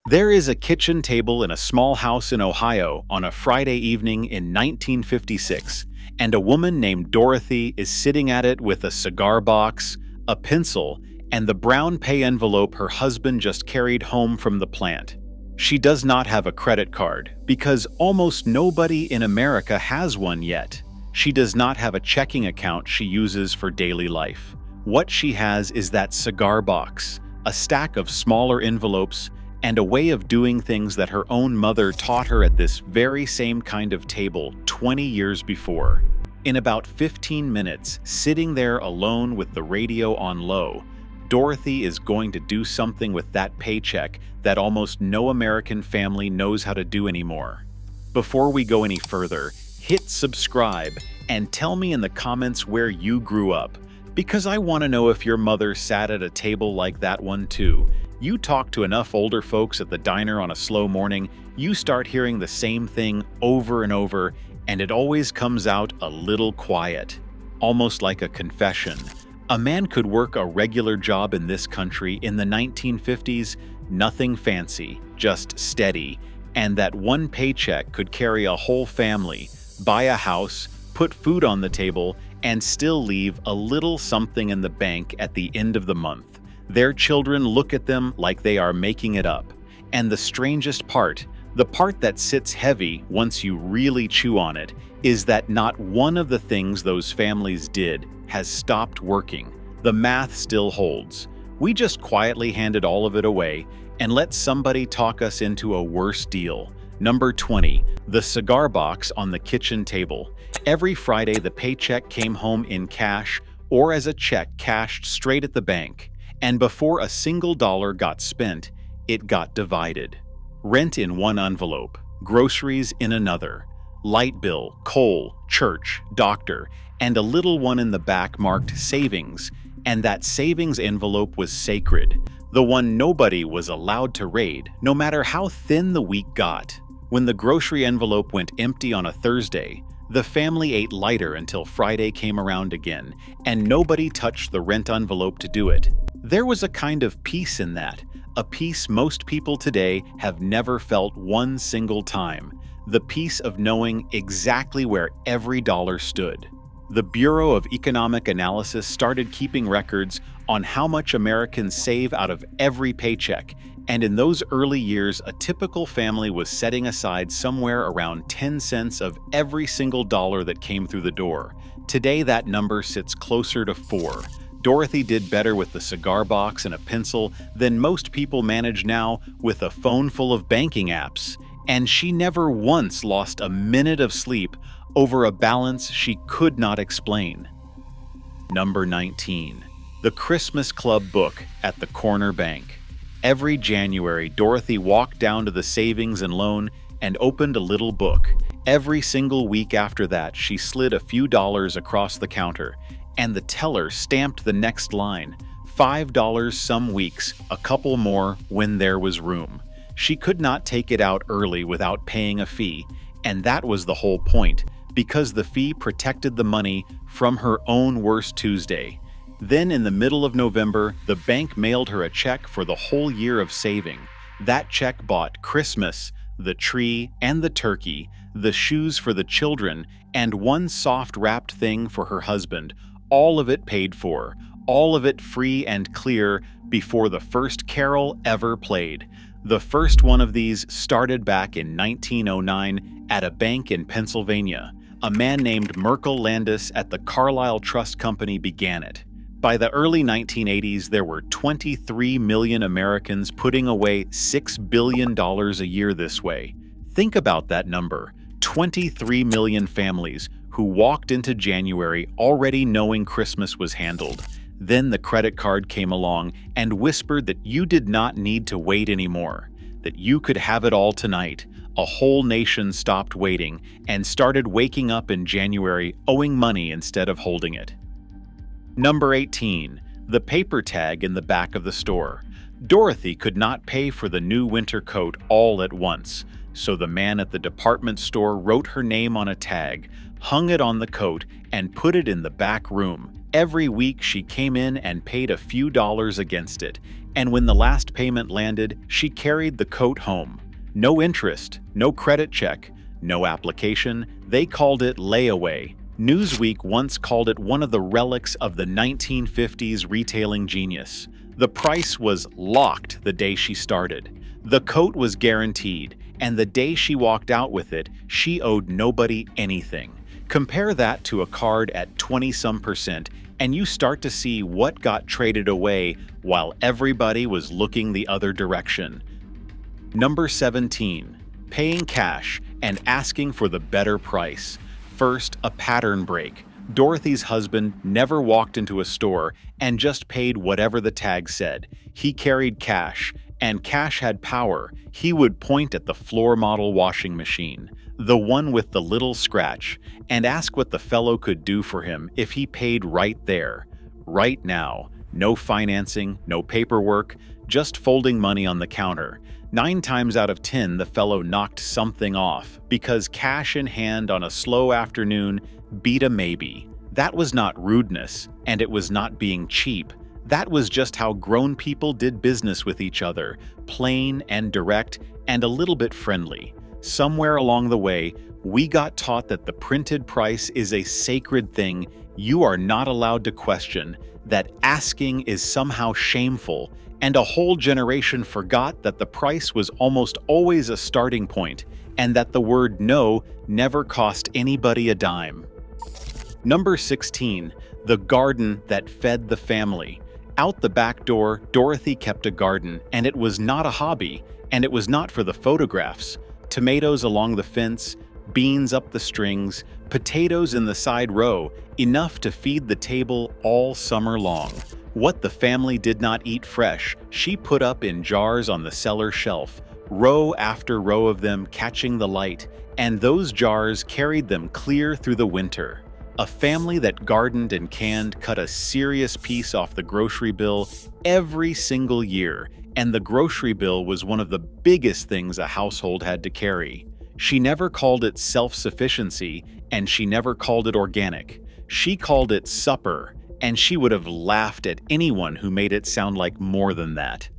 There is a kitchen table in a small house in Ohio on a Friday evening in 1956, and a woman named Dorothy is sitting at it with a cigar box, a pencil, and the brown pay envelope her husband just carried home from the plant. She does not have a credit card because almost nobody in America has one yet. She does not have a checking account she uses for daily life. What she has is that cigar box, a stack of smaller envelopes, and a way of doing things that her own mother taught her at this very same kind of table 20 years before. In about 15 minutes, sitting there alone with the radio on low, Dorothy is going to do something with that paycheck that almost no American family knows how to do anymore. Before we go any further, hit subscribe and tell me in the comments where you grew up, because I want to know if your mother sat at a table like that one too. You talk to enough older folks at the diner on a slow morning, you start hearing the same thing over and over, and it always comes out a little quiet, almost like a confession. A man could work a regular job in this country in the 1950s, nothing fancy, just steady, and that one paycheck could carry a whole family, buy a house, put food on the table, and still leave a little something in the bank at the end of the month. Their children look at them like they are making it up. And the strangest part, the part that sits heavy once you really chew on it, is that not one of the things those families did has stopped working. The math still holds. We just quietly handed all of it away and let somebody talk us into a worse deal. Number 20, the cigar box on the kitchen table. Every Friday, the paycheck came home in cash or as a check cashed straight at the bank. And before a single dollar got spent, it got divided. Rent in one envelope, groceries in another, light bill, coal, church, doctor, and a little one in the back marked savings, and that savings envelope was sacred, the one nobody was allowed to raid, no matter how thin the week got. When the grocery envelope went empty on a Thursday, the family ate lighter until Friday came around again, and nobody touched the rent envelope to do it. There was a kind of peace in that, a peace most people today have never felt one single time, the peace of knowing exactly where every dollar stood. The Bureau of Economic Analysis started keeping records on how much Americans save out of every paycheck, and in those early years, a typical family was setting aside somewhere around 10 cents of every single dollar that came through the door. Today, that number sits closer to 4. Dorothy did better with the cigar box and a pencil than most people manage now with a phone full of banking apps, and she never once lost a minute of sleep over a balance she could not explain. Number 19. The Christmas Club book at the corner bank. Every January, Dorothy walked down to the savings and loan and opened a little book. Every single week after that, she slid a few dollars across the counter, and the teller stamped the next line, $5 some weeks, a couple more when there was room. She could not take it out early without paying a fee, and that was the whole point, because the fee protected the money from her own worst Tuesday. Then in the middle of November, the bank mailed her a check for the whole year of saving. That check bought Christmas, the tree and the turkey, the shoes for the children, and one soft wrapped thing for her husband, all of it paid for, all of it free and clear before the first carol ever played. The first one of these started back in 1909 at a bank in Pennsylvania. A man named Merkel Landis at the Carlyle Trust Company began it. By the early 1980s, there were 23 million Americans putting away $6 billion a year this way. Think about that number, 23 million families who walked into January already knowing Christmas was handled. Then the credit card came along and whispered that you did not need to wait anymore, that you could have it all tonight. A whole nation stopped waiting and started waking up in January owing money instead of holding it. Number 18. The paper tag in the back of the store. Dorothy could not pay for the new winter coat all at once, so the man at the department store wrote her name on a tag, hung it on the coat, and put it in the back room. Every week she came in and paid a few dollars against it, and when the last payment landed, she carried the coat home. No interest, no credit check, no application. They called it layaway. Newsweek once called it one of the relics of the 1950s retailing genius. The price was locked the day she started. The coat was guaranteed, and the day she walked out with it, she owed nobody anything. Compare that to a card at 20-some%, and you start to see what got traded away while everybody was looking the other direction. Number 17. Paying cash and asking for the better price. First, a pattern break. Dorothy's husband never walked into a store and just paid whatever the tag said. He carried cash, and cash had power. He would point at the floor model washing machine, the one with the little scratch, and ask what the fellow could do for him if he paid right there, right now. No financing, no paperwork, just folding money on the counter. 9 times out of 10, the fellow knocked something off because cash in hand on a slow afternoon beat a maybe. That was not rudeness, and it was not being cheap. That was just how grown people did business with each other, plain and direct and a little bit friendly. Somewhere along the way, we got taught that the printed price is a sacred thing you are not allowed to question, that asking is somehow shameful, and a whole generation forgot that the price was almost always a starting point, and that the word no never cost anybody a dime. Number 16. The garden that fed the family. Out the back door, Dorothy kept a garden, and it was not a hobby, and it was not for the photographs. Tomatoes along the fence, beans up the strings, potatoes in the side row, enough to feed the table all summer long. What the family did not eat fresh, she put up in jars on the cellar shelf, row after row of them catching the light, and those jars carried them clear through the winter. A family that gardened and canned cut a serious piece off the grocery bill every single year, and the grocery bill was one of the biggest things a household had to carry. She never called it self-sufficiency, and she never called it organic. She called it supper, and she would have laughed at anyone who made it sound like more than that.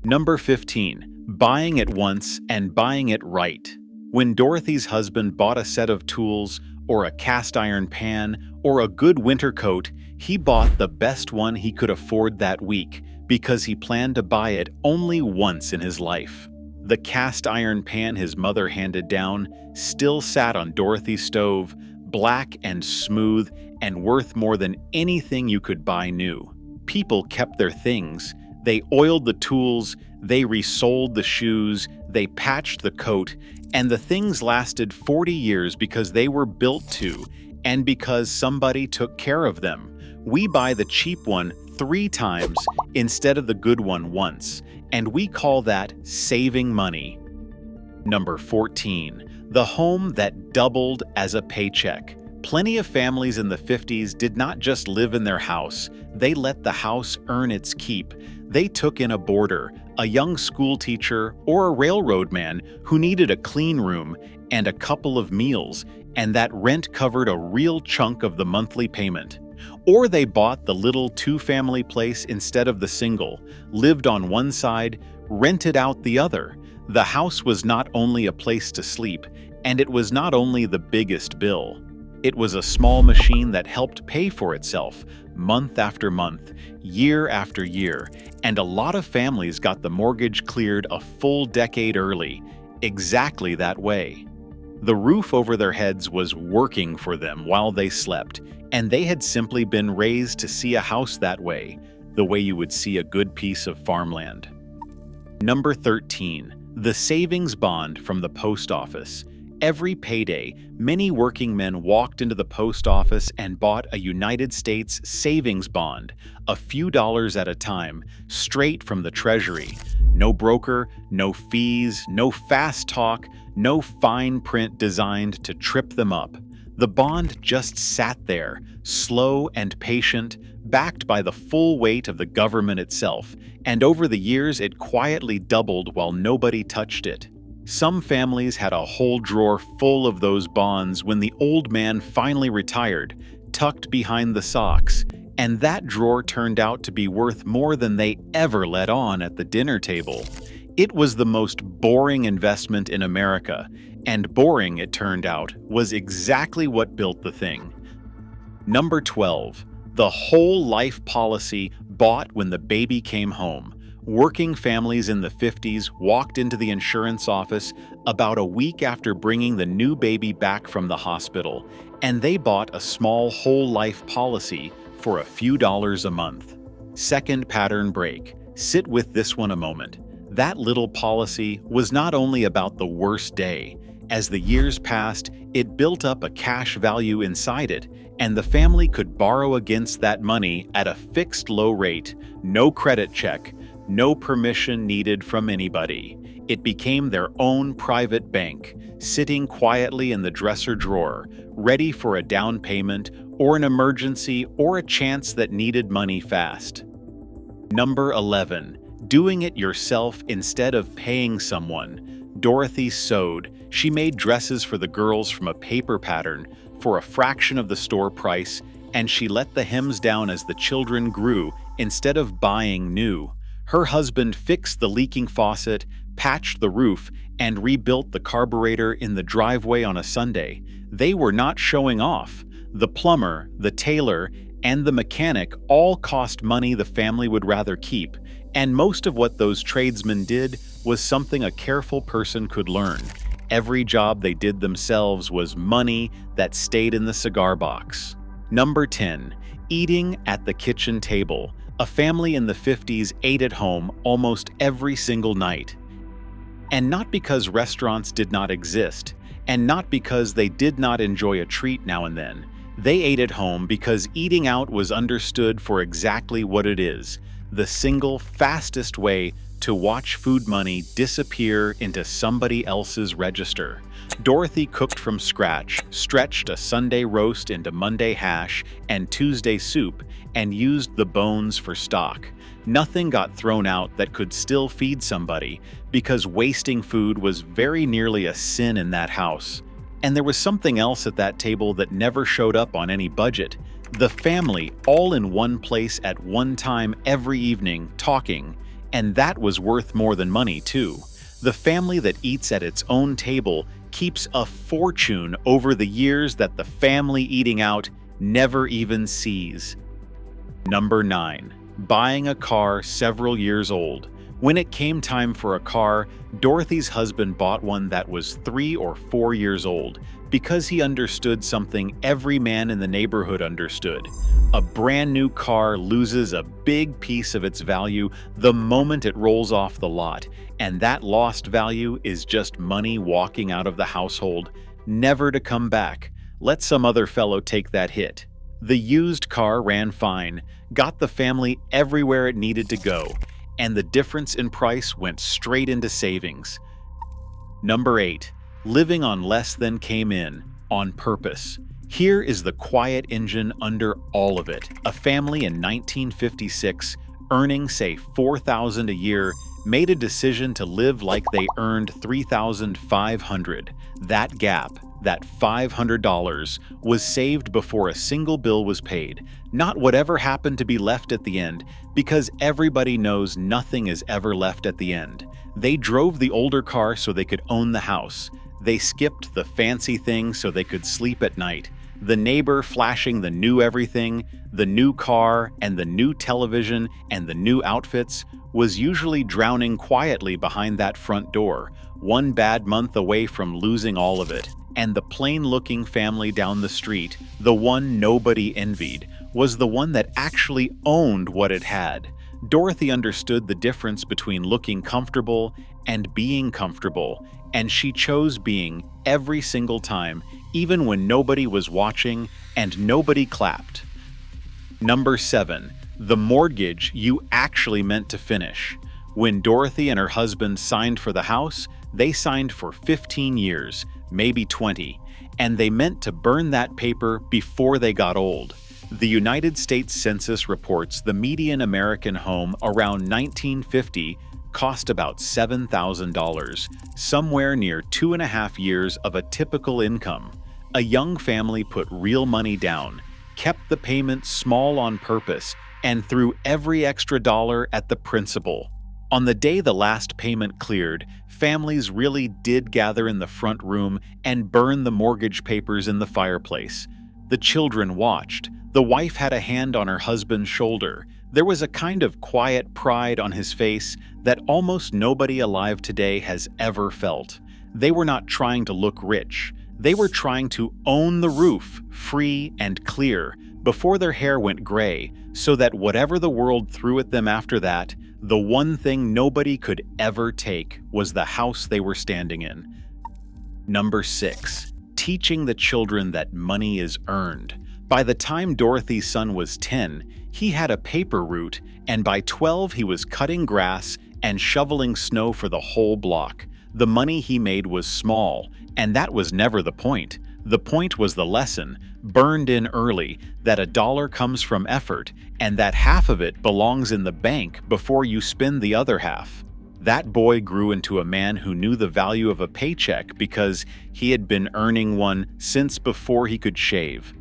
Number 15. Buying it once and buying it right. When Dorothy's husband bought a set of tools, or a cast iron pan, or a good winter coat, he bought the best one he could afford that week because he planned to buy it only once in his life. The cast iron pan his mother handed down still sat on Dorothy's stove, black and smooth and worth more than anything you could buy new. People kept their things. They oiled the tools, they resoled the shoes, they patched the coat, and the things lasted 40 years because they were built to, and because somebody took care of them. We buy the cheap one 3 times instead of the good one once, and we call that saving money. Number 14. The home that doubled as a paycheck. Plenty of families in the 50s did not just live in their house, they let the house earn its keep. They took in a boarder, a young school teacher, or a railroad man who needed a clean room and a couple of meals, and that rent covered a real chunk of the monthly payment. Or they bought the little 2-family place instead of the single, lived on one side, rented out the other. The house was not only a place to sleep, and it was not only the biggest bill. It was a small machine that helped pay for itself, month after month, year after year, and a lot of families got the mortgage cleared a full decade early, exactly that way. The roof over their heads was working for them while they slept, and they had simply been raised to see a house that way, the way you would see a good piece of farmland. Number 13. The savings bond from the post office. Every payday, many working men walked into the post office and bought a United States savings bond, a few dollars at a time, straight from the Treasury. No broker, no fees, no fast talk, no fine print designed to trip them up. The bond just sat there, slow and patient, backed by the full weight of the government itself, and over the years it quietly doubled while nobody touched it. Some families had a whole drawer full of those bonds when the old man finally retired, tucked behind the socks, And that drawer turned out to be worth more than they ever let on at the dinner table. It was the most boring investment in America, and boring, it turned out, was exactly what built the thing. Number 12. The whole life policy bought when the baby came home. Working families in the 50s walked into the insurance office about a week after bringing the new baby back from the hospital, and they bought a small whole life policy for a few dollars a month. Second pattern break. Sit with this one a moment. That little policy was not only about the worst day. As the years passed, it built up a cash value inside it, and the family could borrow against that money at a fixed low rate, no credit check, no permission needed from anybody. It became their own private bank, sitting quietly in the dresser drawer, ready for a down payment or an emergency or a chance that needed money fast. Number 11. Doing it yourself instead of paying someone. Dorothy sewed. She made dresses for the girls from a paper pattern for a fraction of the store price, and she let the hems down as the children grew instead of buying new. Her husband fixed the leaking faucet, patched the roof, and rebuilt the carburetor in the driveway on a Sunday. They were not showing off. The plumber, the tailor, and the mechanic all cost money the family would rather keep, and most of what those tradesmen did was something a careful person could learn. Every job they did themselves was money that stayed in the cigar box. Number 10. Eating at the kitchen table. A family in the 50s ate at home almost every single night. And not because restaurants did not exist, and not because they did not enjoy a treat now and then. They ate at home because eating out was understood for exactly what it is: the single fastest way to watch food money disappear into somebody else's register. Dorothy cooked from scratch, stretched a Sunday roast into Monday hash and Tuesday soup, and used the bones for stock. Nothing got thrown out that could still feed somebody, because wasting food was very nearly a sin in that house. And there was something else at that table that never showed up on any budget. The family all in one place at one time every evening, talking. And that was worth more than money, too. The family that eats at its own table keeps a fortune over the years that the family eating out never even sees. Number 9. Buying a car several years old. When it came time for a car, Dorothy's husband bought one that was 3 or 4 years old because he understood something every man in the neighborhood understood. A brand new car loses a big piece of its value the moment it rolls off the lot, and that lost value is just money walking out of the household, never to come back. Let some other fellow take that hit. The used car ran fine, got the family everywhere it needed to go, and the difference in price went straight into savings. Number 8. Living on less than came in, on purpose. Here is the quiet engine under all of it. A family in 1956, earning say $4,000 a year, made a decision to live like they earned $3,500. That gap, that $500, was saved before a single bill was paid, not whatever happened to be left at the end, because everybody knows nothing is ever left at the end. They drove the older car so they could own the house. They skipped the fancy things so they could sleep at night. The neighbor flashing the new everything, the new car, and the new television, and the new outfits was usually drowning quietly behind that front door, one bad month away from losing all of it. And the plain-looking family down the street, the one nobody envied, was the one that actually owned what it had. Dorothy understood the difference between looking comfortable and being comfortable, and she chose being every single time, even when nobody was watching and nobody clapped. Number 7. The mortgage you actually meant to finish. When Dorothy and her husband signed for the house, they signed for 15 years, maybe 20, and they meant to burn that paper before they got old. The United States Census reports the median American home around 1950 cost about $7,000, somewhere near 2.5 years of a typical income. A young family put real money down, kept the payment small on purpose, and threw every extra dollar at the principal. On the day the last payment cleared, families really did gather in the front room and burn the mortgage papers in the fireplace. The children watched. The wife had a hand on her husband's shoulder. There was a kind of quiet pride on his face that almost nobody alive today has ever felt. They were not trying to look rich. They were trying to own the roof, free and clear, before their hair went gray, so that whatever the world threw at them after that, the one thing nobody could ever take was the house they were standing in. Number 6. Teaching the children that money is earned. By the time Dorothy's son was 10, he had a paper route, and by 12 he was cutting grass and shoveling snow for the whole block. The money he made was small, and that was never the point. The point was the lesson, burned in early, that a dollar comes from effort, and that half of it belongs in the bank before you spend the other half. That boy grew into a man who knew the value of a paycheck because he had been earning one since before he could shave.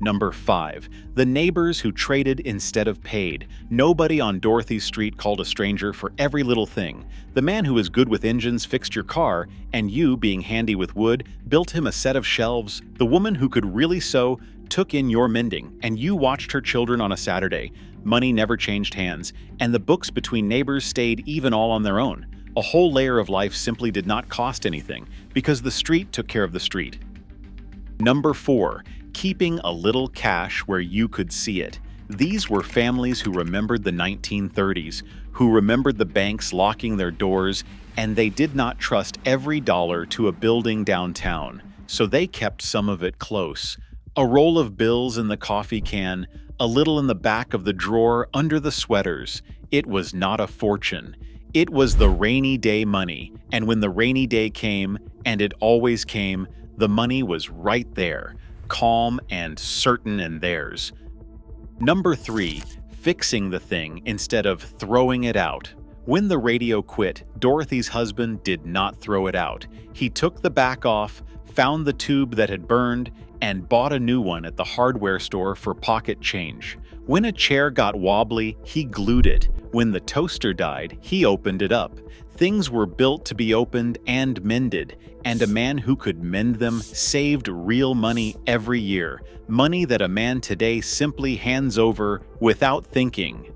Number 5. The neighbors who traded instead of paid. Nobody on Dorothy's street called a stranger for every little thing. The man who was good with engines fixed your car, and you, being handy with wood, built him a set of shelves. The woman who could really sew took in your mending, and you watched her children on a Saturday. Money never changed hands, and the books between neighbors stayed even all on their own. A whole layer of life simply did not cost anything, because the street took care of the street. Number 4. Keeping a little cash where you could see it. These were families who remembered the 1930s, who remembered the banks locking their doors, and they did not trust every dollar to a building downtown, so they kept some of it close. A roll of bills in the coffee can, a little in the back of the drawer under the sweaters. It was not a fortune. It was the rainy day money, and when the rainy day came, and it always came, the money was right there, calm and certain in theirs. Number 3. Fixing the thing instead of throwing it out. When the radio quit, Dorothy's husband did not throw it out. He took the back off, found the tube that had burned, and bought a new one at the hardware store for pocket change. When a chair got wobbly, he glued it. When the toaster died, he opened it up. Things were built to be opened and mended, and a man who could mend them saved real money every year, money that a man today simply hands over without thinking.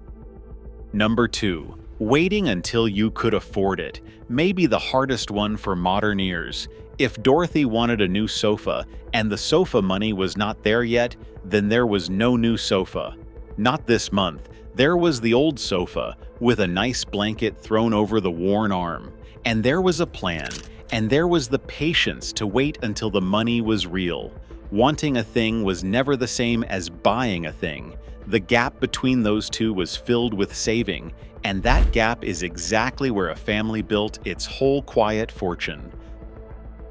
Number 2. Waiting until you could afford it. Maybe the hardest one for modern ears. If Dorothy wanted a new sofa, and the sofa money was not there yet, then there was no new sofa. Not this month. There was the old sofa, with a nice blanket thrown over the worn arm. And there was a plan, and there was the patience to wait until the money was real. Wanting a thing was never the same as buying a thing. The gap between those two was filled with saving, and that gap is exactly where a family built its whole quiet fortune.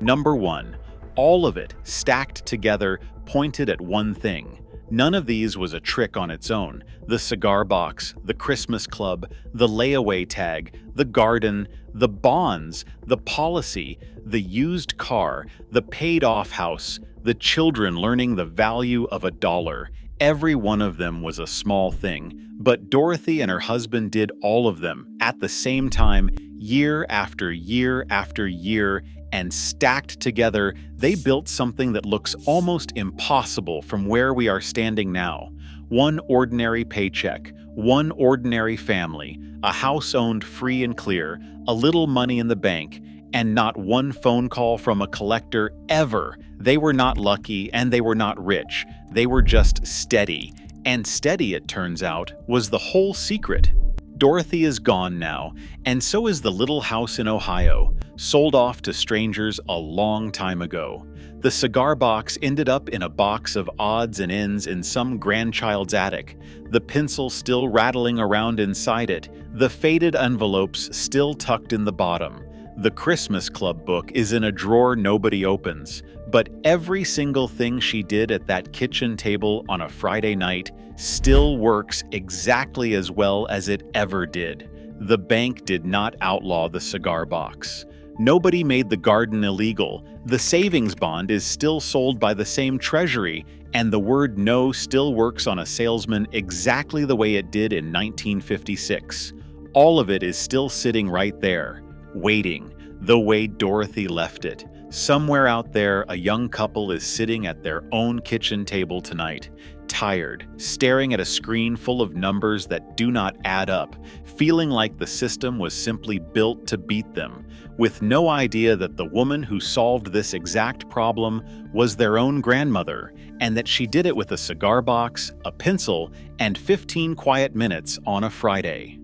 Number 1. All of it, stacked together, pointed at one thing. None of these was a trick on its own. The cigar box, the Christmas club, the layaway tag, the garden, the bonds, the policy, the used car, the paid-off house, the children learning the value of a dollar. Every one of them was a small thing, but Dorothy and her husband did all of them at the same time, year after year after year, and stacked together, they built something that looks almost impossible from where we are standing now. One ordinary paycheck, one ordinary family, a house owned free and clear, a little money in the bank, and not one phone call from a collector ever. They were not lucky and they were not rich. They were just steady. And steady, it turns out, was the whole secret. Dorothy is gone now, and so is the little house in Ohio, sold off to strangers a long time ago. The cigar box ended up in a box of odds and ends in some grandchild's attic, the pencil still rattling around inside it, the faded envelopes still tucked in the bottom. The Christmas Club book is in a drawer nobody opens, but every single thing she did at that kitchen table on a Friday night still works exactly as well as it ever did. The bank did not outlaw the cigar box. Nobody made the garden illegal, the savings bond is still sold by the same Treasury, and the word no still works on a salesman exactly the way it did in 1956. All of it is still sitting right there, waiting, the way Dorothy left it. Somewhere out there, a young couple is sitting at their own kitchen table tonight, tired, staring at a screen full of numbers that do not add up, feeling like the system was simply built to beat them, with no idea that the woman who solved this exact problem was their own grandmother, and that she did it with a cigar box, a pencil, and 15 quiet minutes on a Friday.